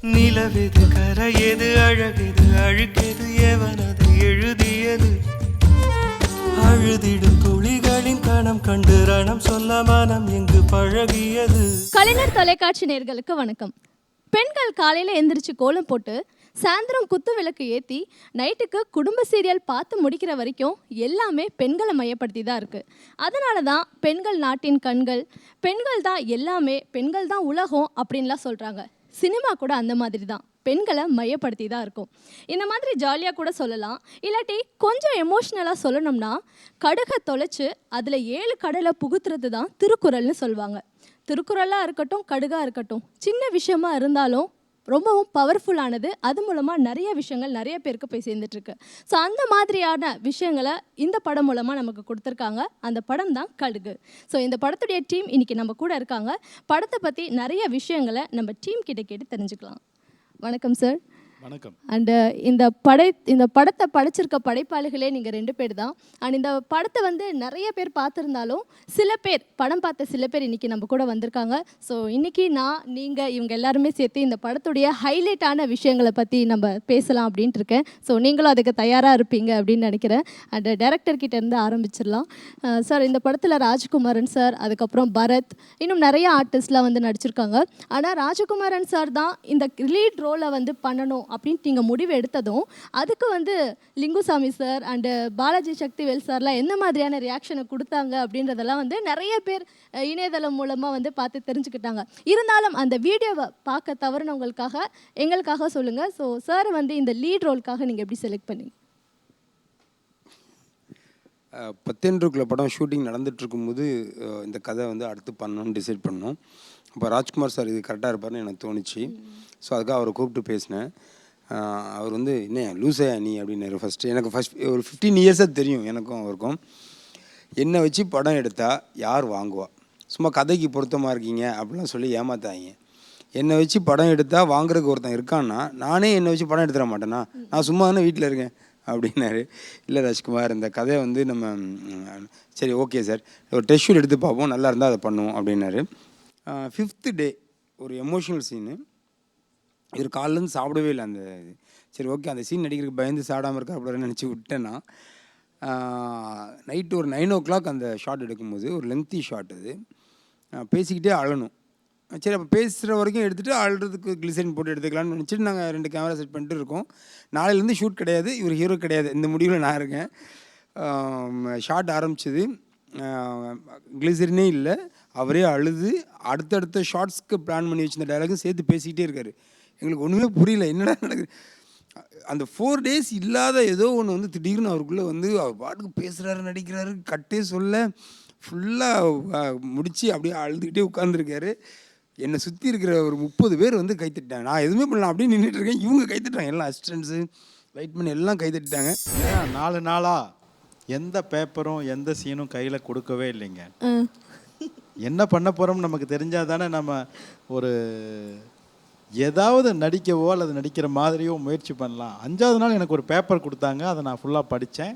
நிலவெது கரையெது அழகெது அழுக்கெது எவனது எழுதியது அழுதிடும் துளிகளின் கணம் கண்டு ரணம் சொல்ல மனம் எங்கு பழகியது. கலைஞர் தொலைக்காட்சி நேயர்களுக்கு வணக்கம். பெண்கள் காலையில் எந்திரிச்சு கோலம் போட்டு சாயந்தரம் குத்து விளக்கு ஏற்றி நைட்டுக்கு குடும்ப சீரியல் பார்த்து முடிக்கிற வரைக்கும் எல்லாமே பெண்களை மையப்படுத்தி தான் இருக்குது. அதனால தான் பெண்கள் நாட்டின் கண்கள், பெண்கள் தான் எல்லாமே, பெண்கள் தான் உலகம் அப்படின்லாம் சொல்கிறாங்க. சினிமா கூட அந்த மாதிரி தான், பெண்களை மையப்படுத்தி தான் இருக்கும். இந்த மாதிரி ஜாலியாக கூட சொல்லலாம். இல்லாட்டி கொஞ்சம் எமோஷ்னலாக சொல்லணும்னா, கடுகை தொலைச்சு அதில் 7 கடலை புகுத்துறது தான் திருக்குறள்னு சொல்லுவாங்க. திருக்குறளாக இருக்கட்டும், கடுகாக இருக்கட்டும், சின்ன விஷயமா இருந்தாலும் ரொம்பவும் பவர்ஃபுல்லானது. அது மூலமாக நிறைய விஷயங்கள் நிறைய பேருக்கு போய் சேர்ந்துட்டுருக்கு. ஸோ அந்த மாதிரியான விஷயங்களை இந்த படம் மூலமாக நமக்கு கொடுத்துருக்காங்க. அந்த படம் தான் கடுகு. ஸோ இந்த படத்துடைய டீம் இன்றைக்கி நம்ம கூட இருக்காங்க. படத்தை பற்றி நிறைய விஷயங்களை நம்ம டீம் கிட்ட கேட்டு தெரிஞ்சுக்கலாம். வணக்கம் சார். வணக்கம். அண்டு இந்த படத்தை படைச்சிருக்க படைப்பாளிகளே நீங்கள் 2 பேர் தான். அண்ட் இந்த படத்தை வந்து நிறைய பேர் பார்த்துருந்தாலும் சில பேர் படம் பார்த்த சில பேர் இன்றைக்கி நம்ம கூட வந்திருக்காங்க. ஸோ இன்றைக்கி நீங்கள் இவங்க எல்லாருமே சேர்த்து இந்த படத்துடைய ஹைலைட்டான விஷயங்களை பற்றி நம்ம பேசலாம் அப்படின்ட்டு இருக்கேன். ஸோ நீங்களும் அதுக்கு தயாராக இருப்பீங்க அப்படின்னு நினைக்கிறேன். அண்டு டைரக்டர்கிட்ட இருந்து ஆரம்பிச்சிடலாம். சார், இந்த படத்தில் ராஜ்குமாரன் சார், அதுக்கப்புறம் பரத், இன்னும் நிறைய ஆர்டிஸ்ட்லாம் வந்து நடிச்சிருக்காங்க. ஆனால் ராஜகுமாரன் சார் தான் இந்த லீட் ரோலை வந்து பண்ணணும் அப்படின்ட்டு நீங்கள் முடிவு எடுத்ததும் அதுக்கு வந்து லிங்குசாமி சார் அண்டு பாலாஜி சக்திவேல் சார்லாம் எந்த மாதிரியான ரியாக்ஷனை கொடுத்தாங்க அப்படின்றதெல்லாம் வந்து நிறைய பேர் இணையதளம் மூலமாக வந்து பார்த்து தெரிஞ்சுக்கிட்டாங்க. இருந்தாலும் அந்த வீடியோவை பார்க்க தவறுனவங்களுக்காக எங்களுக்காக சொல்லுங்கள். ஸோ சார் வந்து இந்த லீட் ரோலுக்காக நீங்கள் எப்படி செலக்ட் பண்ணீங்க? 10 படம் ஷூட்டிங் நடந்துட்டு இருக்கும்போது இந்த கதை வந்து அடுத்து பண்ணணும்னு டிசைட் பண்ணோம். அப்போ ராஜ்குமார் சார் இது கரெக்டாக இருப்பார்னு எனக்கு தோணுச்சு. ஸோ அதுக்காக அவரை கூப்பிட்டு பேசினேன். அவர் வந்து என்ன லூசையா நீ அப்படின்னாரு. எனக்கு ஒரு 15 இயர்ஸாக தெரியும் எனக்கும் அவருக்கும். என்னை வச்சு படம் எடுத்தால் யார் வாங்குவா, சும்மா கதைக்கு பொருத்தமாக இருக்கீங்க அப்படிலாம் சொல்லி ஏமாத்தாங்க. என்னை வச்சு படம் எடுத்தால் வாங்குறதுக்கு ஒருத்தன் இருக்கான்னா நானே என்னை வச்சு படம் எடுத்துட மாட்டேன்னா, நான் சும்மா தானே வீட்டில் இருக்கேன் அப்படின்னாரு. இல்லை ராஜ்குமார், இந்த கதையை வந்து நம்ம சரி ஓகே சார், ஒரு டெஸ்ட் ஷூட் எடுத்து பார்ப்போம், நல்லா இருந்தால் அதை பண்ணுவோம் அப்படின்னாரு. 5th டே ஒரு எமோஷ்னல் சீனு. இவர் காலிலேருந்து சாப்பிடவே இல்லை. அந்த சரி ஓகே, அந்த சீன் நடிக்கிறதுக்கு பயந்து சாப்பிடாமல் இருக்கா அப்படின்னு நினச்சி விட்டேன்னா, நைட்டு ஒரு 9 o'clock அந்த ஷாட் எடுக்கும்போது ஒரு லெங்க்தி ஷாட் அது. பேசிக்கிட்டே அழணும். சரி, அப்போ பேசுகிற வரைக்கும் எடுத்துகிட்டு அழுறதுக்கு கிளிசரின் போட்டு எடுத்துக்கலாம்னு நினச்சிட்டு நாங்கள் 2 கேமரா செட் பண்ணிட்டு இருக்கோம். நாளையிலேருந்து ஷூட் கிடையாது, இவர் ஹீரோ கிடையாது, இந்த முடிவில் நான் இருக்கேன். ஷாட் ஆரம்பிச்சது, கிளிசரினே இல்லை, அவரே அழுது அடுத்தடுத்த ஷார்ட்ஸ்க்கு பிளான் பண்ணி வச்சிருந்த டைலாகும் சேர்த்து பேசிக்கிட்டே இருக்கார். எங்களுக்கு ஒன்றுமே புரியல, என்னடா நடக்குது. அந்த 4 days இல்லாத ஏதோ ஒன்று வந்து திடீர்னு அவருக்குள்ளே வந்து அவர் பாட்டுக்கு பேசுகிறாரு, நடிக்கிறாரு, கட்டே சொல்ல ஃபுல்லாக முடித்து அப்படியே அழுதுகிட்டே உட்காந்துருக்காரு. என்னை சுற்றி இருக்கிற ஒரு 30 பேர் வந்து கைத்தட்டாங்க. நான் எதுவுமே பண்ணலாம் அப்படியே நின்றுட்டு இருக்கேன். இவங்க கைத்தட்டாங்க, எல்லாம் அசிஸ்டன்ஸு லைட்மேன் எல்லாம் கைத்தட்டாங்க. 4 நாளாக எந்த பேப்பரும் எந்த சீனும் கையில் கொடுக்கவே இல்லைங்க. என்ன பண்ண போகிறோம்னு நமக்கு தெரிஞ்சால் தானே நம்ம ஒரு ஏதாவது நடிக்கவோ அல்லது நடிக்கிற மாதிரியோ முயற்சி பண்ணலாம். 5வது நாள் எனக்கு ஒரு பேப்பர் கொடுத்தாங்க, அதை நான் ஃபுல்லாக படித்தேன்,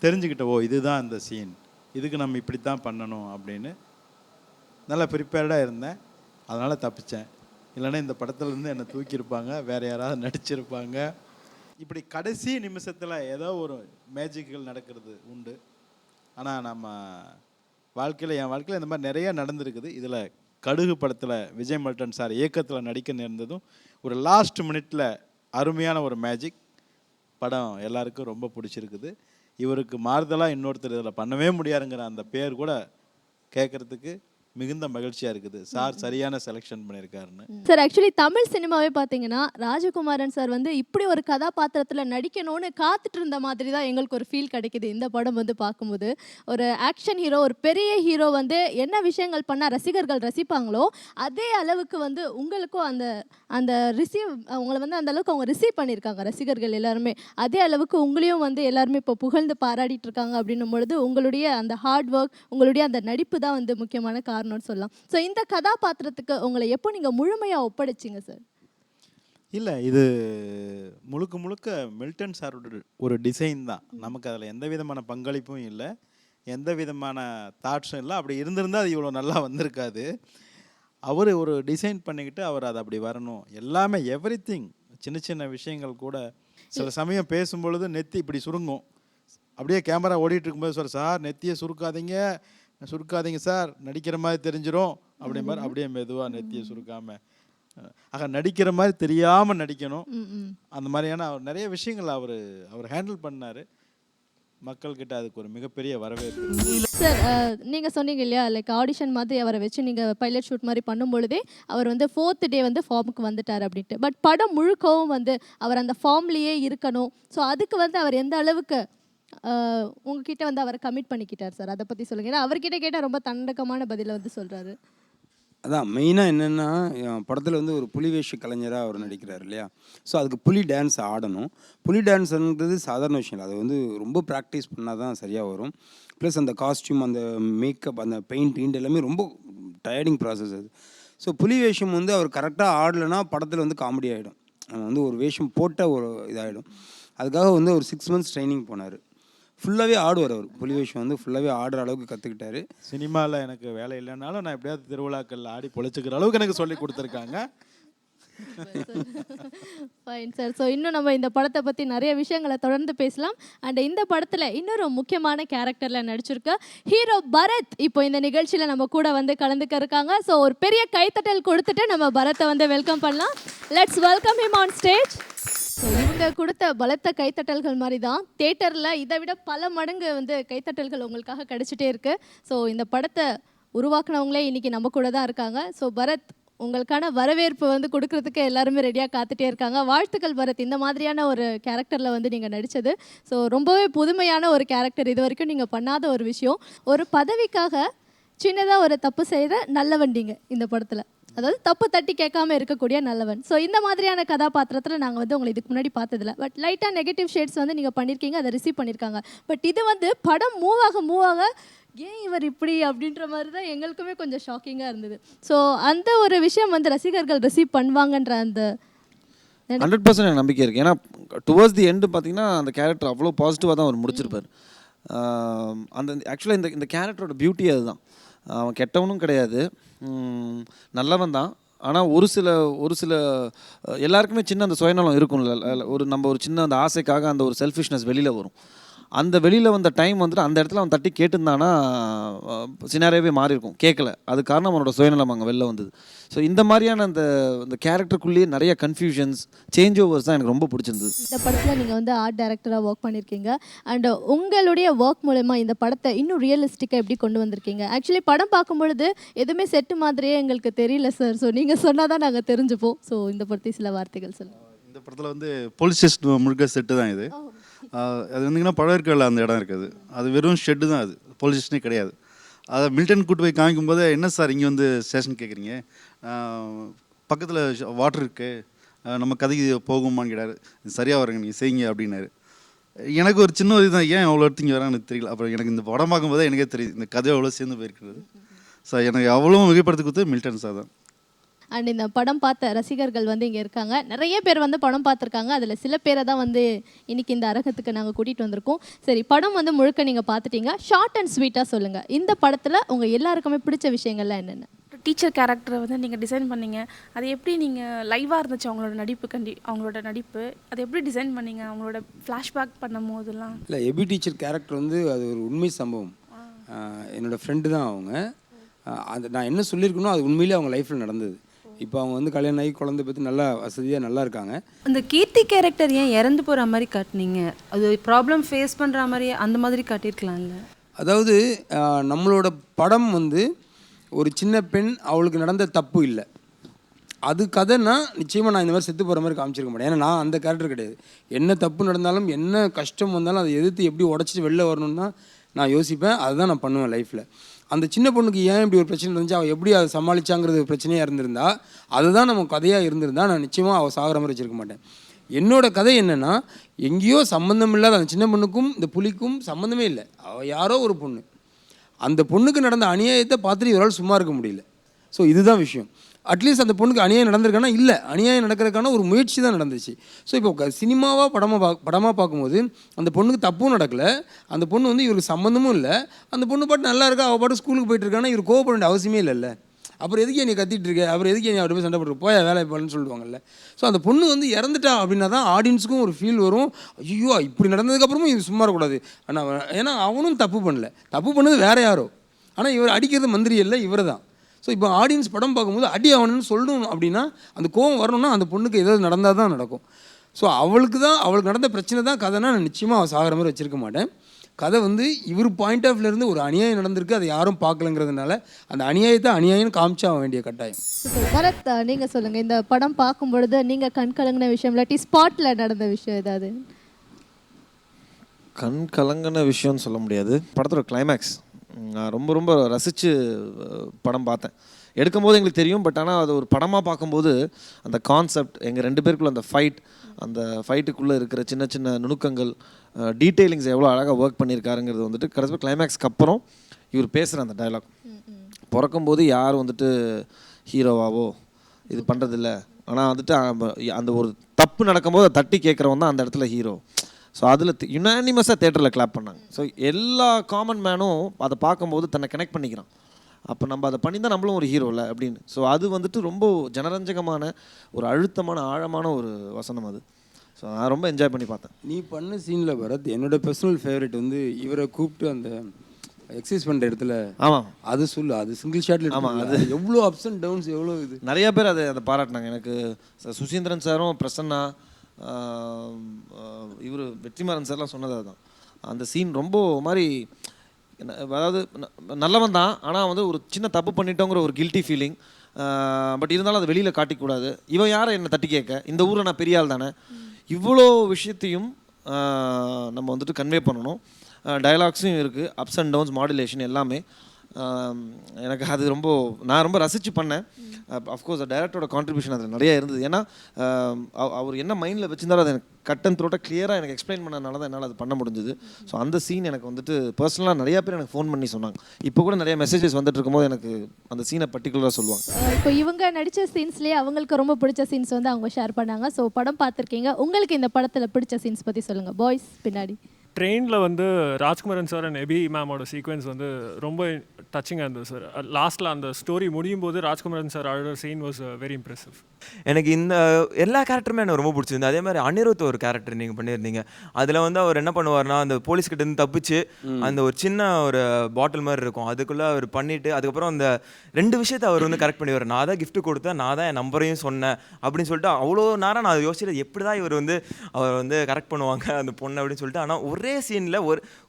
தெரிஞ்சுக்கிட்டேன். ஓ, இதுதான் இந்த சீன், இதுக்கு நம்ம இப்படி தான் பண்ணணும் அப்படின்னு நல்லா ப்ரிப்பேர்டாக இருந்தேன். அதனால் தப்பித்தேன். இல்லைன்னா இந்த படத்துலேருந்து என்னை தூக்கியிருப்பாங்க, வேறு யாராவது நடிச்சிருப்பாங்க. இப்படி கடைசி நிமிஷத்தில் ஏதோ ஒரு மேஜிக்குகள் நடக்கிறது உண்டு. ஆனால் நம்ம வாழ்க்கையில், என் வாழ்க்கையில் இந்த மாதிரி நிறையா நடந்திருக்குது. இதில் கடுகு படத்தில் விஜய் மல்டன் சார் இயக்கத்தில் நடிக்க நேர்ந்ததும் ஒரு லாஸ்ட் மினிட்ல அருமையான ஒரு மேஜிக். படம் எல்லாருக்கும் ரொம்ப பிடிச்சிருக்குது. இவருக்கு மாறுதலாக இன்னொருத்தர் இதில் பண்ணவே முடியாதுங்கிற அந்த பேர் கூட கேட்குறதுக்கு மிகுந்த மகிழ்ச்சியாக இருக்குது. சார் சரியான செலெக்ஷன் பண்ணியிருக்காருன்னு. சார், ஆக்சுவலி தமிழ் சினிமாவே பார்த்தீங்கன்னா ராஜகுமாரன் சார் வந்து இப்படி ஒரு கதாபாத்திரத்தில் நடிக்கணும்னு காத்துட்டு இருந்த மாதிரி தான் எங்களுக்கு ஒரு ஃபீல் கிடைக்கிது. இந்த படம் வந்து பார்க்கும்போது ஒரு ஆக்ஷன் ஹீரோ, ஒரு பெரிய ஹீரோ வந்து என்ன விஷயங்கள் பண்ணால் ரசிகர்கள் ரசிப்பாங்களோ அதே அளவுக்கு வந்து உங்களுக்கும் அந்த ரிசீவ், உங்களை வந்து அந்த அளவுக்கு அவங்க ரிசீவ் பண்ணியிருக்காங்க ரசிகர்கள் எல்லாருமே. அதே அளவுக்கு உங்களையும் வந்து எல்லாருமே இப்போ புகழ்ந்து பாராட்டிட்டு இருக்காங்க. அப்படின்னும் பொழுது உங்களுடைய அந்த ஹார்ட் ஒர்க், உங்களுடைய அந்த நடிப்பு தான் வந்து முக்கியமான காரணம் சொல்லலாம். ஸோ இந்த கதாபாத்திரத்துக்கு உங்களை எப்போ நீங்கள் முழுமையாக ஒப்படைச்சிங்க சார்? இல்லை, இது முழுக்க முழுக்க மில்டன் சாரோட ஒரு டிசைன் தான். நமக்கு அதில் எந்த விதமான பங்களிப்பும் இல்லை, எந்த விதமான தாட்ஸும் இல்லை. அப்படி இருந்திருந்தால் அது இவ்வளோ நல்லா வந்திருக்காது. அவர் ஒரு டிசைன் பண்ணிக்கிட்டு அவர் அதை அப்படி வரணும் எல்லாமே எவ்ரிதிங். சின்ன சின்ன விஷயங்கள் கூட சில சமயம் பேசும்பொழுது நெத்தி இப்படி சுருங்கும். அப்படியே கேமரா ஓடிட்டு இருக்கும்போது சார் நெத்தியை சுருக்காதீங்க சார், நடிக்கிற மாதிரி தெரிஞ்சிடும் அப்படி மாதிரி அப்படியே மெதுவாக நெத்தியை சுருக்காமல் ஆக நடிக்கிற மாதிரி தெரியாமல் நடிக்கணும். அந்த மாதிரியான அவர் நிறைய விஷயங்கள் அவர் ஹேண்டில் பண்ணார். மக்கள்கிட்ட அதுக்கு ஒரு மிகப்பெரிய வரவேற்பு. சார் நீங்கள் சொன்னீங்க இல்லையா, லைக் ஆடிஷன் மாதிரி அவரை வச்சு நீங்கள் பைலட் ஷூட் மாதிரி பண்ணும்பொழுதே அவர் வந்து 4th டே வந்து ஃபார்முக்கு வந்துட்டார் அப்படின்ட்டு. பட் படம் முழுக்கவும் வந்து அவர் அந்த ஃபார்ம்லேயே இருக்கணும். ஸோ அதுக்கு வந்து அவர் எந்த அளவுக்கு உங்ககிட்ட வந்து அவரை கமிட் பண்ணிக்கிட்டார் சார், அதை பற்றி சொல்லுங்கள். ஏன்னா அவர்கிட்ட கேட்டால் ரொம்ப தண்டகமான பதிலை வந்து சொல்கிறாரு. அதான் மெயினாக என்னென்னா படத்தில் வந்து ஒரு புலி வேஷ கலைஞராக அவர் நடிக்கிறார் இல்லையா. ஸோ அதுக்கு புலி டான்ஸ் ஆடணும். புலி டான்ஸுன்றது சாதாரண விஷயம் இல்லை, அது வந்து ரொம்ப ப்ராக்டிஸ் பண்ணால் தான் சரியாக வரும். ப்ளஸ் அந்த காஸ்டியூம், அந்த மேக்கப், அந்த பெயிண்ட் எல்லாமே ரொம்ப டயர்டிங் ப்ராசஸ் அது. ஸோ புலி வேஷம் வந்து அவர் கரெக்டாக ஆடலைன்னா படத்தில் வந்து காமெடி ஆகிடும். நம்ம வந்து ஒரு வேஷம் போட்ட ஒரு இதாகிடும். அதுக்காக வந்து ஒரு 6 months ட்ரைனிங் போனார். ஃபுல்லாகவே ஆடுவார் அவர். புலி வேஷம் வந்து ஃபுல்லாகவே ஆடுற அளவுக்கு கற்றுக்கிட்டாரு. சினிமாவில் எனக்கு வேலை இல்லைனாலும் நான் எப்படியாவது திருவிழாக்கள் ஆடி பொழைச்சிக்கிற அளவுக்கு எனக்கு சொல்லி கொடுத்துருக்காங்க. Fine sir. ஸோ இன்னும் நம்ம இந்த படத்தை பற்றி நிறைய விஷயங்களை தொடர்ந்து பேசலாம். அண்ட் இந்த படத்தில் இன்னொரு முக்கியமான கேரக்டரில் நடிச்சிருக்க ஹீரோ பரத் இப்போ இந்த நிகழ்ச்சியில் நம்ம கூட வந்து கலந்துக்க இருக்காங்க. ஸோ ஒரு பெரிய கைத்தட்டல் கொடுத்துட்டு நம்ம பரத்தை வந்து வெல்கம் பண்ணலாம். Let's welcome him on stage. So இவங்க கொடுத்த பலத்த கைத்தட்டல்கள் மாதிரி தான் தேட்டரில் இதை விட பல மடங்கு வந்து கைத்தட்டல்கள் உங்களுக்காக கிடைச்சிட்டே இருக்குது. ஸோ இந்த படத்தை உருவாக்குனவங்களே இன்றைக்கி நம்ம கூட தான் இருக்காங்க. ஸோ பரத், உங்களுக்கான வரவேற்பு வந்து கொடுக்கறதுக்கு எல்லாருமே ரெடியாக காத்துட்டே இருக்காங்க. வாழ்த்துக்கள் பரத், இந்த மாதிரியான ஒரு கேரக்டரில் வந்து நீங்கள் நடித்தது. ஸோ ரொம்பவே புதுமையான ஒரு கேரக்டர், இது வரைக்கும் நீங்கள் பண்ணாத ஒரு விஷயம். ஒரு பதவிக்காக சின்னதாக ஒரு தப்பு செய்கிற நல்லவண்டிங்க இந்த படத்தில், அதாவது தப்பு தட்டி கேட்காம இருக்கக்கூடிய நல்லவன். ஸோ இந்த மாதிரியான கதாபாத்திரத்தில் நாங்கள் வந்து உங்களை இதுக்கு முன்னாடி பார்த்ததில்ல. பட் லைட்டாக நெகட்டிவ் ஷேட்ஸ் வந்து நீங்கள் பண்ணியிருக்கீங்க, அதை ரிசீவ் பண்ணியிருக்காங்க. பட் இது வந்து படம் மூவ் ஆக ஏன் இவர் இப்படி அப்படின்ற மாதிரி தான் எங்களுக்குமே கொஞ்சம் ஷாக்கிங்காக இருந்தது. ஸோ அந்த ஒரு விஷயம் வந்து ரசிகர்கள் ரிசீவ் பண்ணுவாங்கன்ற அந்த 100% எனக்கு நம்பிக்கை இருக்குது. ஏன்னா டுவர்ட்ஸ் தி எண்டு பார்த்தீங்கன்னா அந்த கேரக்டர் அவ்வளோ பாசிட்டிவாக தான் அவர் முடிச்சிருப்பார். அந்த ஆக்சுவலாக இந்த கேரக்டரோட பியூட்டி அதுதான். அவன் கெட்டவனும் கிடையாது, நல்லவன் தான். ஆனால் ஒரு சில எல்லாருக்குமே சின்ன அந்த சுயநலம் இருக்கும்ல, நம்ம ஒரு சின்ன அந்த ஆசைக்காக அந்த ஒரு செல்ஃபிஷ்னஸ் வெளியில் வரும். அந்த வெளியில் வந்த டைம் வந்துட்டு அந்த இடத்துல அவன் தட்டி கேட்டுருந்தானா சினாரியாவே மாறி இருக்கும். கேட்கல, அது காரணம் அவனோட சுயநலம் அங்கே வெளில வந்தது. ஸோ இந்த மாதிரியான அந்த கேரக்டருக்குள்ளேயே நிறைய கன்ஃபியூஷன்ஸ், சேஞ்ச் ஓவர்ஸ் தான் எனக்கு ரொம்ப பிடிச்சிருந்தது. இந்த படத்தில் நீங்கள் வந்து ஆர்ட் டைரக்டராக ஒர்க் பண்ணியிருக்கீங்க. அண்ட் உங்களுடைய ஒர்க் மூலமா இந்த படத்தை இன்னும் ரியலிஸ்டிக்காக எப்படி கொண்டு வந்திருக்கீங்க? ஆக்சுவலி படம் பார்க்கும்பொழுது எதுவுமே செட்டு மாதிரியே எங்களுக்கு தெரியல சார். ஸோ நீங்கள் சொன்னால் தான் நாங்கள் தெரிஞ்சுப்போம். ஸோ இந்த பற்றி சில வார்த்தைகள் சொல்லுங்கள். இந்த படத்தில் வந்து போலீஸ் ஸ்டேஷன் முழுக்க செட்டு தான் இது. அது வந்தீங்கன்னா பழவேற்காடில் அந்த இடம் இருக்குது, அது வெறும் ஷெட்டு தான், அது போலீஸ் ஸ்டேஷனே கிடையாது. அதை மில்டன் கூட்டு போய் காமிக்கும் போது, என்ன சார் இங்கே வந்து ஸ்டேஷன் கேட்குறீங்க, பக்கத்தில் வாட்டர் இருக்குது, நம்ம கதைக்கு போகுமான்னு கேட்டார். சரியாக வரங்க, நீங்கள் செய்யுங்க அப்படின்னாரு. எனக்கு ஒரு சின்ன இது தான், ஏன் அவ்வளோ எடுத்து இங்கே வரான்னு தெரியல. அப்புறம் எனக்கு இந்த படம் பார்க்கும்போது எனக்கே தெரியுது இந்த கதை அவ்வளோ சேர்ந்து போயிருக்கிறது. சார் எனக்கு அவ்வளோ மிகப்படுத்தி கொடுத்து மில்டன் சார் தான். அண்ட் இந்த படம் பார்த்த ரசிகர்கள் வந்து இங்கே இருக்காங்க. நிறைய பேர் வந்து படம் பார்த்துருக்காங்க. அதில் சில பேரை தான் வந்து இன்னைக்கு இந்த அரங்கத்துக்கு நாங்கள் கூட்டிகிட்டு வந்திருக்கோம். சரி, படம் வந்து முழுக்க நீங்கள் பார்த்துட்டீங்க. ஷார்ட் அண்ட் ஸ்வீட்டாக சொல்லுங்கள், இந்த படத்தில் உங்கள் எல்லாருக்குமே பிடிச்ச விஷயங்கள்லாம் என்னென்ன? டீச்சர் கேரக்டரை வந்து நீங்கள் டிசைன் பண்ணீங்க, அது எப்படி நீங்கள் லைவாக இருந்துச்சு அவங்களோட நடிப்பு அது எப்படி டிசைன் பண்ணீங்க, அவங்களோட ஃப்ளாஷ்பேக் பண்ணும் போதெல்லாம்? இல்லை, எபி டீச்சர் கேரக்டர் வந்து அது ஒரு உண்மை சம்பவம். என்னோடய ஃப்ரெண்டு தான் அவங்க. அது நான் என்ன சொல்லியிருக்கணும் அது உண்மையிலே அவங்க லைஃப்பில் நடந்தது. இப்போ அவங்க வந்து கல்யாணம் ஆகி குழந்தை பற்றி நல்லா வசதியாக நல்லா இருக்காங்க. அந்த கீர்த்தி கேரக்டர் ஏன் இறந்து போகிற மாதிரி காட்டினீங்க? அது ப்ராப்ளம் ஃபேஸ் பண்ணுற மாதிரி அந்த மாதிரி காட்டியிருக்கலாம்ல? அதாவது நம்மளோட படம் வந்து ஒரு சின்ன பெண், அவளுக்கு நடந்த தப்பு இல்லை, அது கதைன்னா நிச்சயமாக நான் இந்த மாதிரி செத்து போகிற மாதிரி காமிச்சிருக்க மாட்டேன். ஏன்னா நான் அந்த கேரக்டர் கிடையாது. என்ன தப்பு நடந்தாலும் என்ன கஷ்டம் வந்தாலும் அதை எதிர்த்து எப்படி உடச்சிட்டு வெளில வரணும்னு தான் நான் யோசிப்பேன். அதுதான் நான் பண்ணுவேன் லைஃப்பில். அந்த சின்ன பொண்ணுக்கு ஏன் இப்படி ஒரு பிரச்சனை இருந்துச்சு, அவள் எப்படி அதை சமாளிச்சாங்கிறது பிரச்சனையாக இருந்திருந்தா, அதுதான் நம்ம கதையாக இருந்திருந்தா நான் நிச்சயமாக அவள் சாகிற மாதிரி வச்சுருக்க மாட்டேன். என்னோட கதை என்னென்னா, எங்கேயோ சம்மந்தம் இல்லாத அந்த சின்ன பொண்ணுக்கும் இந்த புலிக்கும் சம்மந்தமே இல்லை. அவள் யாரோ ஒரு பொண்ணு, அந்த பொண்ணுக்கு நடந்த அநியாயத்தை பார்த்துட்டு இவரால் சும்மா இருக்க முடியல. ஸோ இதுதான் விஷயம். அட்லீஸ்ட் அந்த பொண்ணுக்கு அநியாயம் நடந்திருக்கானா? இல்லை, அநியாயம் நடக்கிறதுக்கான ஒரு முயற்சி தான் நடந்துச்சு. ஸோ இப்போ சினிமாவாக படமாக பார்க்கும்போது அந்த பொண்ணுக்கு தப்பும் நடக்கலை, அந்த பொண்ணு வந்து இவருக்கு சம்மந்தமும் இல்லை, அந்த பொண்ணு பாட்டு நல்லா இருக்கா, அவள் பாட்டு ஸ்கூலுக்கு போயிட்டு இருக்கானா இவர் கோவப்பட வேண்டிய அவசியமே இல்லைல்ல. அப்புறம் எதுக்கு நீ கத்திட்டு இருக்க, அப்புறம் எதுக்கு நீ அப்படி போய் சண்டை போட்டு போய் வேலை பாருன்னு சொல்லுவாங்கல்ல. ஸோ அந்த பொண்ணு வந்து இறந்துட்டா அப்படின்னா தான் ஆடியன்ஸுக்கும் ஒரு ஃபீல் வரும், ஐயோ இப்படி நடந்ததுக்கப்புறமும் இது சும்மா இருக்கக்கூடாது. ஆனால் ஏன்னா அவனும் தப்பு பண்ணல, தப்பு பண்ணது வேற யாரோ, ஆனால் இவர் அடிக்கிறது மந்திரி இல்லை, இவர் தான். ஸோ இப்போ ஆடியன்ஸ் படம் பார்க்கும்போது அடி அவனுன்னு சொல்லணும் அப்படின்னா அந்த கோவம் வரணும்னா அந்த பொண்ணுக்கு ஏதாவது நடந்தால் தான் நடக்கும். ஸோ அவளுக்கு நடந்த பிரச்சனை தான் கதைனா நான் நிச்சயமாக அவள் சாகிற மாதிரி வச்சுருக்க மாட்டேன். கதை வந்து இவர் பாயிண்ட் ஆஃப் வியூலேருந்து ஒரு அநியாயம் நடந்திருக்கு, அதை யாரும் பார்க்கலங்கிறதுனால அந்த அநியாயத்தை அநியாயம் காமிச்சா வேண்டிய கட்டாயம். பரத், நீங்கள் சொல்லுங்கள், இந்த படம் பார்க்கும் பொழுது நீங்கள் கண் கலங்கின விஷயம் இல்லாட்டி ஸ்பாட்டில் நடந்த விஷயம் ஏதாவது? கண் கலங்கின விஷயம்னு சொல்ல முடியாது. படத்தோட கிளைமேக்ஸ் நான் ரொம்ப ரொம்ப ரசித்து படம் பார்த்தேன். எடுக்கும்போது எங்களுக்கு தெரியும், பட் ஆனால் அது ஒரு படமாக பார்க்கும்போது அந்த கான்செப்ட், எங்கள் 2 பேருக்குள்ள அந்த ஃபைட், அந்த ஃபைட்டுக்குள்ளே இருக்கிற சின்ன சின்ன நுணுக்கங்கள், டீட்டெயிலிங்ஸ் எவ்வளோ அழகாக ஒர்க் பண்ணியிருக்காருங்கிறது வந்துட்டு கடைசி கிளைமேக்ஸ்க்கு அப்புறம் இவர் பேசுகிற அந்த டைலாக், பிறக்கும்போது யார் வந்துட்டு ஹீரோவாவோ இது பண்ணுறதில்ல, ஆனால் வந்துட்டு அந்த ஒரு தப்பு நடக்கும்போது அதை தட்டி கேட்குறவன் தான் அந்த இடத்துல ஹீரோ. ஸோ அதில் யுனானிமஸாக தேட்டரில் கிளாப் பண்ணாங்க. ஸோ எல்லா காமன் மேனும் அதை பார்க்கும்போது தன்னை கனெக்ட் பண்ணிக்கிறான், அப்போ நம்ம அதை பண்ணி தான் நம்மளும் ஒரு ஹீரோ இல்லை அப்படின்னு. ஸோ அது வந்துட்டு ரொம்ப ஜனரஞ்சகமான ஒரு அழுத்தமான ஆழமான ஒரு வசனம் அது. ஸோ நான் ரொம்ப என்ஜாய் பண்ணி பார்த்தேன். நீ பண்ண சீனில் பரத், என்னோட பர்சனல் ஃபேவரட் வந்து இவரை கூப்பிட்டு அந்த எக்ஸசைஸ் பண்ணுற இடத்துல, ஆமாம் அது சொல்லு, அது சிங்கிள் ஷாட்டில், ஆமாம் அது எவ்வளோ அப்ஸ் அண்ட் டவுன்ஸ், எவ்வளோ இது நிறையா பேர் அதை பாராட்டினாங்க. எனக்கு சுசீந்திரன் சாரும் பிரசன்னா இவர் வெற்றிமாறன் சார்லாம் சொன்னது அதுதான். அந்த சீன் ரொம்ப மாதிரி, அதாவது நல்லவன் தான், ஆனால் வந்து ஒரு சின்ன தப்பு பண்ணிட்டோங்கிற ஒரு கில்ட்டி ஃபீலிங், பட் இருந்தாலும் அதை வெளியில் காட்டிக்கூடாது. இவன் யாரை என்னை தட்டி கேட்க, இந்த ஊரில் நான் பெரிய ஆள் தானே, இவ்வளோ விஷயத்தையும் நம்ம வந்துட்டு கன்வே பண்ணணும். டயலாக்ஸும் இருக்குது, அப்ஸ் அண்ட் டவுன்ஸ், மாடுலேஷன் எல்லாமே. எனக்கு அது நான் ரொம்ப ரசித்து பண்ணேன். அஃப்கோர்ஸ் டைரக்டரோட கான்ட்ரிபியூஷன் அதில் நிறையா இருந்தது. ஏன்னா அவர் என்ன மைண்டில் வச்சுருந்தாலும் அதை எனக்கு கட் அண்ட் த்ரோட்டாக கிளியராக எனக்கு எக்ஸ்பிளைன் பண்ணனால தான் என்னால் அது பண்ண முடிஞ்சுது. ஸோ அந்த சீன் எனக்கு வந்துட்டு பர்சனலாக நிறையா பேர் எனக்கு ஃபோன் பண்ணி சொன்னாங்க. இப்போ கூட நிறைய மெசேஜஸ் வந்துட்டு இருக்கும்போது எனக்கு அந்த சீனை பர்டிகுலராக சொல்லுவாங்க. இப்போ இவங்க நடித்த சீன்ஸ்லேயே அவங்களுக்கு ரொம்ப பிடிச்ச சீன்ஸ் வந்து அவங்க ஷேர் பண்ணாங்க. ஸோ படம் பார்த்துருக்கீங்க, உங்களுக்கு இந்த படத்தில் பிடிச்ச சீன்ஸ் பற்றி சொல்லுங்கள். பாய்ஸ் பின்னாடி. ட்ரெயினில் வந்து ராஜ்குமாரன் சார் அண்ட் எபி மேமோட சீக்வன்ஸ் வந்து ரொம்ப டச்சிங்காக இருந்தது சார். லாஸ்ட்டில் அந்த ஸ்டோரி முடியும் போது ராஜ்குமாரன் சார் அழுகிற சீன் வாஸ் வெரி இம்ப்ரெசிவ். எனக்கு இந்த எல்லா கேரக்டருமே எனக்கு ரொம்ப பிடிச்சிருந்து. அதே மாதிரி அனிருத் ஒரு கேரக்டர் நீங்கள் பண்ணியிருந்தீங்க, அதில் வந்து அவர் என்ன பண்ணுவார்னா, அந்த போலீஸ்கிட்டேருந்து தப்பிச்சு அந்த ஒரு சின்ன ஒரு பாட்டில் மாதிரி இருக்கும், அதுக்குள்ளே அவர் பண்ணிவிட்டு அதுக்கப்புறம் அந்த 2 விஷயத்தை அவர் வந்து கரெக்ட் பண்ணிடுவார். நான் தான் கிஃப்ட் கொடுத்தேன், நான் தான் என் நம்பரையும் சொன்னேன் அப்படின்னு சொல்லிட்டு அவ்வளோ நேரம் நான் யோசிச்சது எப்படி தான் இவர் வந்து அவர் வந்து கரெக்ட் பண்ணுவாங்க அந்த பொண்ணு அப்படின்னு சொல்லிட்டு. ஆனால் ஒரே சீனில்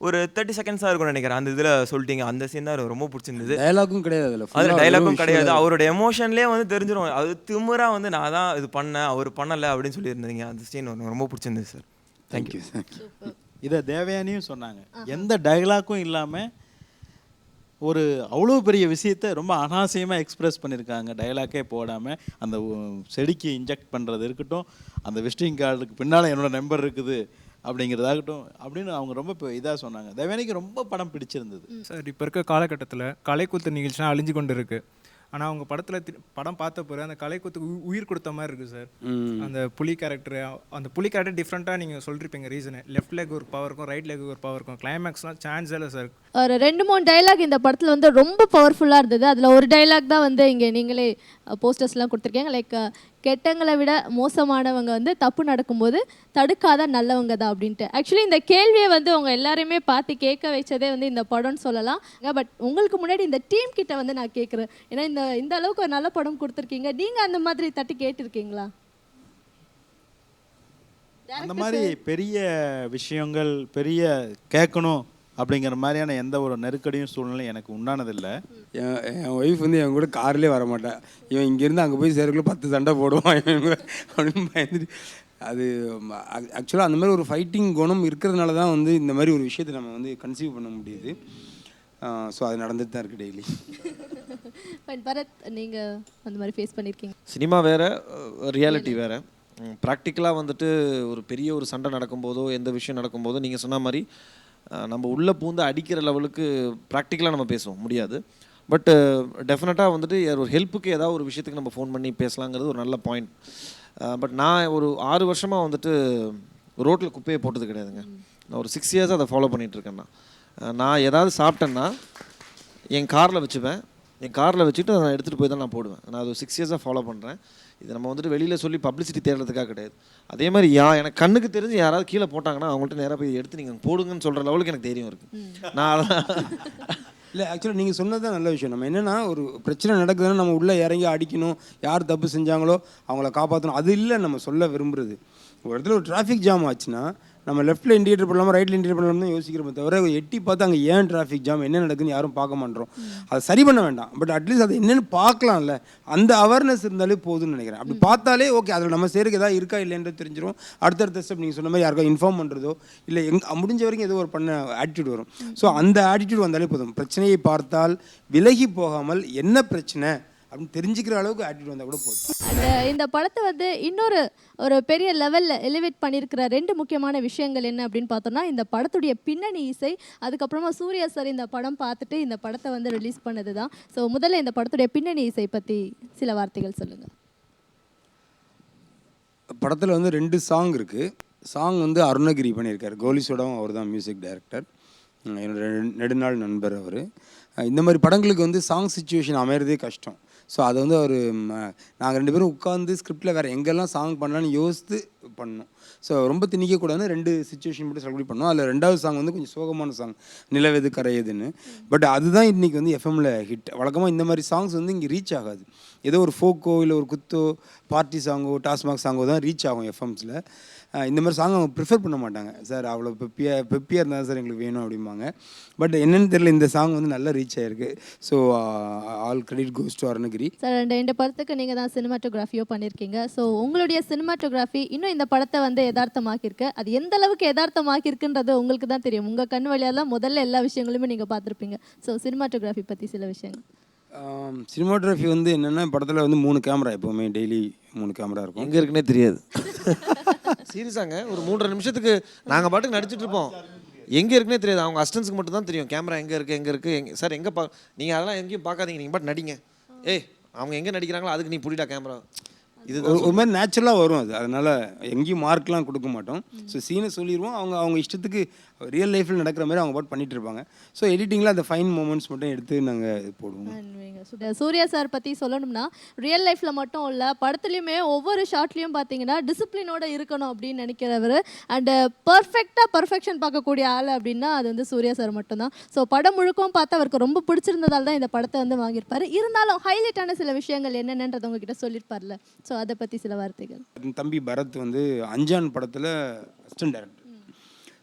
ஒரு 30 செகண்ட்ஸாக இருக்கும்னு நினைக்கிறேன், அந்த இதில் சொல்லிட்டீங்க. அந்த சீன் தான் ரொம்ப பிடிச்சிருந்தது. டயலாகும் கிடையாது, அதில் டைலாகும் கிடையாது, அவரோட எமோஷன்லேயே வந்து தெரிஞ்சிடும். அது திமுறா வந்து நான் தான் இது பண்ணேன், அவர் பண்ணலை அப்படின்னு சொல்லியிருந்தீங்க. அந்த சீன் ரொம்ப பிடிச்சிருந்தது சார். தேங்க்யூ. இதை தேவயானியும் சொன்னாங்க, எந்த டைலாக்கும் இல்லாமல் ஒரு அவ்வளோ பெரிய விஷயத்தை ரொம்ப அனாவசியமாக எக்ஸ்பிரஸ் பண்ணியிருக்காங்க. டைலாக்கே போடாமல் அந்த செடிக்கு இன்ஜெக்ட் பண்ணுறது இருக்கட்டும், அந்த விசிட்டிங் கார்டுக்கு பின்னால் என்னோட நம்பர் இருக்குது அப்படிங்கிறதாகட்டும் அப்படின்னு அவங்க ரொம்ப இதாக சொன்னாங்க. தேவயானிக்கு ரொம்ப படம் பிடிச்சிருந்தது சார். இப்போ இருக்க காலகட்டத்தில் கலைக்கூத்து நிகழ்ச்சிலாம் அழிஞ்சு கொண்டு இருக்குது. ஆனால் அவங்க படம் பார்த்த பிறகு அந்த கலைக்கூத்துக்கு உயிர் கொடுத்த மாதிரி இருக்குது சார். அந்த புலி கேரக்டர் டிஃப்ரெண்ட்டாக நீங்கள் சொல்லிருப்பீங்க ரீசனு. லெஃப்ட் லெக் ஒரு பவர் இருக்கும், ரைட் லெக் ஒரு பவர் இருக்கும். கிளைமேக்ஸ்லாம் சான்ஸ் இல்லை சார். ஒரு 2-3 டைலாக் இந்த படத்தில் வந்து ரொம்ப பவர்ஃபுல்லாக இருந்தது. அதில் ஒரு டைலாக் தான் வந்து இங்கே நீங்களே போஸ்டர்ஸ்லாம் கொடுத்துருக்கீங்க. லைக் கெட்டவங்களை விட மோசமானவங்க வந்து தப்பு நடக்கும்போது தடுக்காத நல்லவங்க தான் அப்படின்ட்டு. ஆக்சுவலி இந்த கேள்வியை வந்து அவங்க எல்லாருமே பார்த்து கேட்க வச்சதே வந்து இந்த படம்னு சொல்லலாம். பட் உங்களுக்கு முன்னாடி இந்த டீம் கிட்ட வந்து நான் கேட்குறேன், ஏன்னா இந்த அளவுக்கு ஒரு நல்ல படம் கொடுத்துருக்கீங்க, நீங்கள் அந்த மாதிரி தட்டி கேட்டிருக்கீங்களா? அந்த மாதிரி பெரிய விஷயங்கள் பெரிய கேட்கணும் அப்படிங்கிற மாதிரியான எந்த ஒரு நெருக்கடியும் சூழ்நிலையும் எனக்கு உண்டானதில்லை. என் ஒய்ஃப் வந்து என் கூட கார்லேயே வர மாட்டேன். இவன் இங்கேருந்து அங்கே போய் சேரக்குள்ள 10 சண்டை போடுவான் அப்படின்னு பயந்துட்டு. அது ஆக்சுவலாக அந்த மாதிரி ஒரு ஃபைட்டிங் குணம் இருக்கிறதுனால தான் வந்து இந்த மாதிரி ஒரு விஷயத்தை நம்ம வந்து கன்சீவ் பண்ண முடியுது. ஸோ அது நடந்துட்டு தான் இருக்குது டெய்லி. பரத், நீங்கள் அந்த மாதிரி ஃபேஸ் பண்ணியிருக்கீங்க? சினிமா வேறு, ரியாலிட்டி வேறு. ப்ராக்டிக்கலாக வந்துட்டு ஒரு பெரிய ஒரு சண்டை நடக்கும்போதோ எந்த விஷயம் நடக்கும்போதோ நீங்கள் சொன்ன மாதிரி நம்ம உள்ளே பூந்து அடிக்கிற லெவலுக்கு ப்ராக்டிக்கலாக நம்ம பேசுவோம் முடியாது. பட் டெஃபினட்டாக வந்துட்டு ஒரு ஹெல்ப்புக்கு ஏதாவது ஒரு விஷயத்துக்கு நம்ம ஃபோன் பண்ணி பேசலாங்கிறது ஒரு நல்ல பாயிண்ட். பட் நான் ஒரு 6 வருஷமாக வந்துட்டு ரோட்டில் குப்பையை போட்டது கிடையாதுங்க. நான் ஒரு 6 இயர்ஸாக அதை ஃபாலோ பண்ணிகிட்ருக்கேன். நான் ஏதாவது சாப்பிட்டேன்னா என் காரில் வச்சுப்பேன், என் காரில் வச்சுட்டு நான் எடுத்துகிட்டு போய் தான் நான் போடுவேன். நான் அது 6 இயர்ஸாக ஃபாலோ பண்ணுறேன். இது நம்ம வந்துட்டு வெளியில் சொல்லி பப்ளிசிட்டி தேடுறதுக்காக கிடையாது. அதே மாதிரி எனக்கு கண்ணுக்கு தெரிஞ்சு யாராவது கீழே போட்டாங்கன்னா அவங்கள்ட்ட நேராக போய் எடுத்து நீங்கள் போடுங்கன்னு சொல்கிற லெவலுக்கு எனக்கு தெரியும் இருக்குது. நான் இல்லை ஆக்சுவலாக நீங்கள் சொன்னது தான் நல்ல விஷயம். நம்ம என்னென்னா ஒரு பிரச்சனை நடக்குதுன்னா நம்ம உள்ளே இறங்கி அடிக்கணும், யார் தப்பு செஞ்சாங்களோ அவங்கள காப்பாற்றணும், அது இல்லை நம்ம சொல்ல விரும்புகிறது. ஒரு இடத்துல ஒரு டிராஃபிக் ஜாம் ஆச்சுன்னா நம்ம லெஃப்ட்டில் இண்டிகேட்டர் பண்ணலாமா ரைட்டில் இண்டிகேட்டர் பண்ணலாம்னு தான் யோசிக்கிறோமே தவிர எட்டி பார்த்து அங்கே ஏன் டிராஃபிக் ஜாம் என்ன நடக்குதுன்னு யாரும் பார்க்க மாட்டோம். அதை சரி பண்ண வேண்டாம், பட் அட்லீஸ்ட் அதை என்னென்னு பார்க்கலாம்ல, அந்த அவேர்னஸ் இருந்தாலே போதும்னு நினைக்கிறேன். அப்படி பார்த்தாலே ஓகே அதில் நம்ம செய்கிறதுக்கு எதாவது இருக்கா இல்லைன்றது தெரிஞ்சிடும். அடுத்தடுத்த ஸ்டெப் நீங்கள் சொன்ன மாதிரி யாருக்கா இன்ஃபார்ம் பண்ணுறதோ இல்லை முடிஞ்ச வரைக்கும் ஏதோ ஒரு பண்ண ஆட்டிடியூட் வரும். ஸோ அந்த ஆட்டிடியூட் வந்தாலே போதும். பிரச்சனையை பார்த்தால் விலகி போகாமல் என்ன பிரச்சனை அப்படின்னு தெரிஞ்சுக்கிற அளவுக்கு ஆட்டிடியூட் வந்தால் கூட போதும். இந்த படத்தை வந்து இன்னொரு ஒரு பெரிய லெவலில் எலிவேட் பண்ணியிருக்கிற 2 முக்கியமான விஷயங்கள் என்ன அப்படின்னு பார்த்தோம்னா, இந்த படத்துடைய பின்னணி இசை, அதுக்கப்புறமா சூர்யா சார் இந்த படம் பார்த்துட்டு இந்த படத்தை வந்து ரிலீஸ் பண்ணது தான். ஸோ முதல்ல இந்த படத்துடைய பின்னணி இசை பற்றி சில வார்த்தைகள் சொல்லுங்கள். படத்தில் வந்து 2 சாங் இருக்குது. சாங் வந்து அருணகிரி பண்ணியிருக்கார். கோலிசோடாவும் அவர் தான் மியூசிக் டைரக்டர். என்னோட நெடுநாள் நண்பர் அவர். இந்த மாதிரி படங்களுக்கு வந்து சாங் சிச்சுவேஷன் அமையிறதே கஷ்டம். ஸோ அதை வந்து அவர் நாங்கள் 2 பேரும் உட்காந்து ஸ்கிரிப்டில் வேறு எங்கெல்லாம் சாங் பண்ணலான்னு யோசித்து பண்ணோம். ஸோ ரொம்ப திணிக்கக்கூடாதுன்னு 2 சிச்சுவேஷன் மட்டும் செலக்ட் பண்ணோம். அதில் 2வது சாங் வந்து கொஞ்சம் சோகமான சாங், நிலவேது கரையுதுன்னு. பட் அதுதான் இன்றைக்கி வந்து எஃப்எம்மில் ஹிட். வழக்கமாக இந்த மாதிரி சாங்ஸ் வந்து இங்கே ரீச் ஆகாது. ஏதோ ஒரு ஃபோக்கோ இல்லை ஒரு குத்தோ பார்ட்டி சாங்கோ டாஸ்மாக் சாங்கோ தான் ரீச் ஆகும் எஃப்எம்ஸில். இந்த மாதிரி சாங் அவங்க ப்ரிஃபர் பண்ண மாட்டாங்க. சார் அவ்வளோ பெப்பியாக இருந்தால் சார் எங்களுக்கு வேணும் அப்படிம்பாங்க. பட் என்னென்னு தெரியல, இந்த சாங் வந்து நல்லா ரீச் ஆகிருக்கு. So all credit goes to Arunagiri sir. இந்த படத்துக்கு நீங்கள் தான் சினிமாட்டோகிராஃபியோ பண்ணியிருக்கீங்க. ஸோ உங்களுடைய சினிமாட்டோகிராஃபி இன்னும் இந்த படத்தை வந்து யதார்த்தமாக்கியிருக்கு. அது எந்த அளவுக்கு யதார்த்தமாக்கியிருக்குன்றது உங்களுக்கு தான் தெரியும். உங்கள் கண் வழியாக தான் முதல்ல எல்லா விஷயங்களுமே நீங்கள் பார்த்துருப்பீங்க. ஸோ சினிமாட்டோகிராஃபி பற்றி சில விஷயங்கள். சினிமாட்டோகிராஃபி வந்து என்னென்னா, படத்தில் வந்து 3 கேமரா, எப்போவுமே டெய்லி 3 கேமரா இருக்கும். எங்கே இருக்குன்னே தெரியாது. சீரியஸாங்க, ஒரு 3.5 நிமிஷத்துக்கு நாங்கள் பாட்டுக்கு நடிச்சிட்டு இருப்போம். எங்கே இருக்குன்னே தெரியாது. அவங்க அசிஸ்டன்ஸுக்கு மட்டும் தான் தெரியும் கேமரா எங்கே இருக்குது சார், எங்கே நீங்கள் அதெல்லாம் எங்கேயும் பார்க்காதீங்க, நீங்கள் பாட்டு நடிங்க. அவங்க எங்கே நடிக்கிறாங்களோ அதுக்கு நீ புடிடா கேமரா. இது ஒரு மாதிரி நேச்சுரலாக வரும் அது. அதனால் எங்கேயும் மார்க்லாம் கொடுக்க மாட்டோம். ஸோ சீனை சொல்லிடுவோம். அவங்க இஷ்டத்துக்கு ரியல் லைஃப்பில் நடக்கிற மாதிரி அவங்க பாட்டு பண்ணிகிட்டு இருப்பாங்க. ஸோ எடிட்டிங்கில் அந்த ஃபைன் மூமெண்ட்ஸ் மட்டும் எடுத்து நாங்கள் போடுவோம். சூர்யா சார் பற்றி சொல்லணும்னா, ரியல் லைஃப்பில் மட்டும் இல்லை, படத்துலையுமே ஒவ்வொரு ஷார்ட்லேயும் பார்த்தீங்கன்னா டிசிப்ளினோடு இருக்கணும் அப்படின்னு நினைக்கிறவர். அண்டு பர்ஃபெக்ஷன் பார்க்கக்கூடிய ஆள் அப்படின்னா அது வந்து சூர்யா சார் மட்டும்தான். ஸோ படம் முழுக்கவும் பார்த்து அவருக்கு ரொம்ப பிடிச்சிருந்ததால் தான் இந்த படத்தை வந்து வாங்கியிருப்பார். இருந்தாலும் ஹைலைட்டான சில விஷயங்கள் என்னென்னன்றது உங்ககிட்ட சொல்லியிருப்பார்ல. ஸோ அதை பற்றி சில வார்த்தைகள். தம்பி பரத் வந்து அஞ்சான் படத்தில் அசிஸ்டன்ட் டைரக்டர்.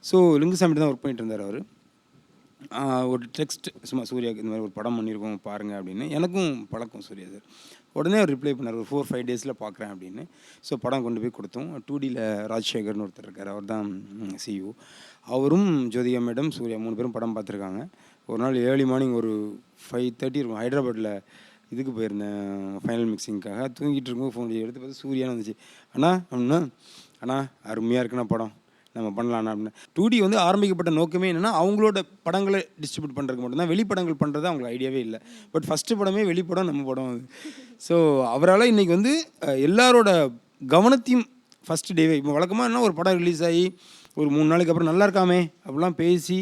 ஸோ லிங்குசாமி தான் ஒர்க் பண்ணிட்டு இருந்தார் அவர். ஒரு டெக்ஸ்ட் சும்மா சூர்யாவுக்கு இந்த மாதிரி ஒரு படம் பண்ணியிருக்கோம் பாருங்கள் அப்படின்னு. எனக்கும் பழக்கம் சூர்யா சார். உடனே அவர் ரிப்ளை பண்ணார், ஒரு 4-5 டேஸில் பார்க்குறேன் அப்படின்னு. ஸோ படம் கொண்டு போய் கொடுத்தோம். 2Dயில் ராஜசேகர்னு ஒருத்தர் இருக்கார், அவர் தான் சிஇஓ. அவரும் ஜோதிகா மேடம், சூர்யா 3 பேரும் படம் பார்த்துருக்காங்க. ஒரு நாள் ஏர்லி மார்னிங் ஒரு 5:30 இருக்கும், ஹைதராபாத்தில் இதுக்கு போயிருந்தேன் ஃபைனல் மிக்சிங்காக. தூங்கிட்டு இருக்கும்போது ஃபோன் எடுத்து பார்த்து சூர்யான்னு வந்துச்சு. அண்ணா அருமையாக இருக்குண்ணா படம், நம்ம பண்ணலாம்ண்ணா அப்படின்னு. 2D வந்து ஆரம்பிக்கப்பட்ட நோக்கமே என்னென்னா அவங்களோட படங்களை டிஸ்ட்ரிபியூட் பண்ணுறதுக்கு மட்டும்தான். வெளிப்படங்கள் பண்ணுறது அவங்களுக்கு ஐடியாவே இல்லை. பட் ஃபஸ்ட்டு படமே வெளிப்படம் நம்ம படம் அது. ஸோ அவரால் இன்றைக்கி வந்து எல்லாரோட கவனத்தையும் ஃபஸ்ட்டு டேவே, இப்போ வழக்கமாக என்ன ஒரு படம் ரிலீஸ் ஆகி ஒரு 3 நாளைக்கு அப்புறம் நல்லா இருக்காமே அப்படிலாம் பேசி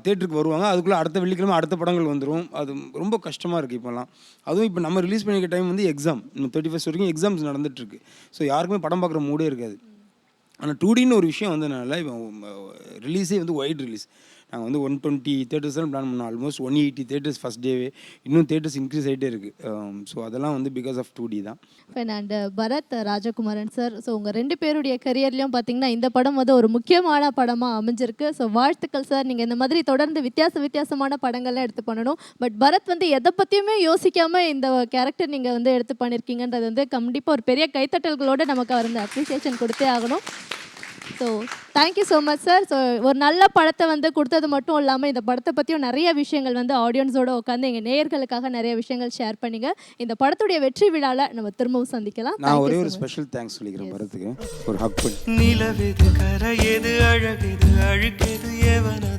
தேட்டருக்கு வருவாங்க. அதுக்குள்ளே அடுத்த வெள்ளிக்கிழமை அடுத்த படங்கள் வந்துடும். அது ரொம்ப கஷ்டமாக இருக்குது இப்போல்லாம். அதுவும் இப்போ நம்ம ரிலீஸ் பண்ணிக்க டைம் வந்து எக்ஸாம், இன்னும் 31st வரைக்கும் எக்ஸாம்ஸ் நடந்துகிட்ருக்கு. ஸோ யாருக்குமே படம் பார்க்குற மூடே இருக்காது. ஆனால் 2Dன்னு ஒரு விஷயம் வந்ததுனால இப்போ ரிலீஸே வந்து ஒயிட் ரிலீஸ். நாங்கள் வந்து 120 தேட்டர்ஸ் தான் பிளான் பண்ணோம். ஆல்மோஸ்ட் 180 தேட்டர்ஸ் ஃபஸ்ட் டேவே. இன்னும் தேட்டர்ஸ் இன்க்ரீஸ் ஆகிட்டே இருக்குது. ஸோ அதெல்லாம் வந்து பிகாஸ் ஆஃப் 2D தான். And Bharat Rajakumaran sir, so உங்கள் 2 பேருடைய கரியர்லேயும் பார்த்தீங்கன்னா இந்த படம் வந்து ஒரு முக்கியமான படமாக அமைஞ்சிருக்கு. ஸோ வாழ்த்துக்கள் சார். நீங்கள் இந்த மாதிரி தொடர்ந்து வித்தியாசமான படங்கள்லாம் எடுத்து பண்ணணும். பட் பரத் வந்து எதை பற்றியுமே யோசிக்காமல் இந்த கேரக்டர் நீங்கள் வந்து எடுத்து பண்ணியிருக்கீங்கன்றது வந்து கண்டிப்பாக ஒரு பெரிய கைத்தட்டல்களோடு நமக்கு அவர் வந்து அப்ரிசியேஷன் கொடுத்தே ஆகணும். So thank you so much sir. So ஒரு நல்ல படத்தை வந்து கொடுத்தது மட்டும் இல்லாமல் இந்த படத்தை பற்றியும் நிறைய விஷயங்கள் வந்து ஆடியன்ஸோடு உட்காந்து எங்கள் நேயர்களுக்காக நிறைய விஷயங்கள் ஷேர் பண்ணிங்க. இந்த படத்துடைய வெற்றி விழாவில் நம்ம திரும்பவும் சந்திக்கலாம். நான் ஒரே ஒரு ஸ்பெஷல் தேங்க்ஸ் சொல்லிக்கிறேன் பரத்துக்கு. ஒரு ஹக் பண்ணி. நிலவெது கரையது அழகெது அழுக்கெது எவன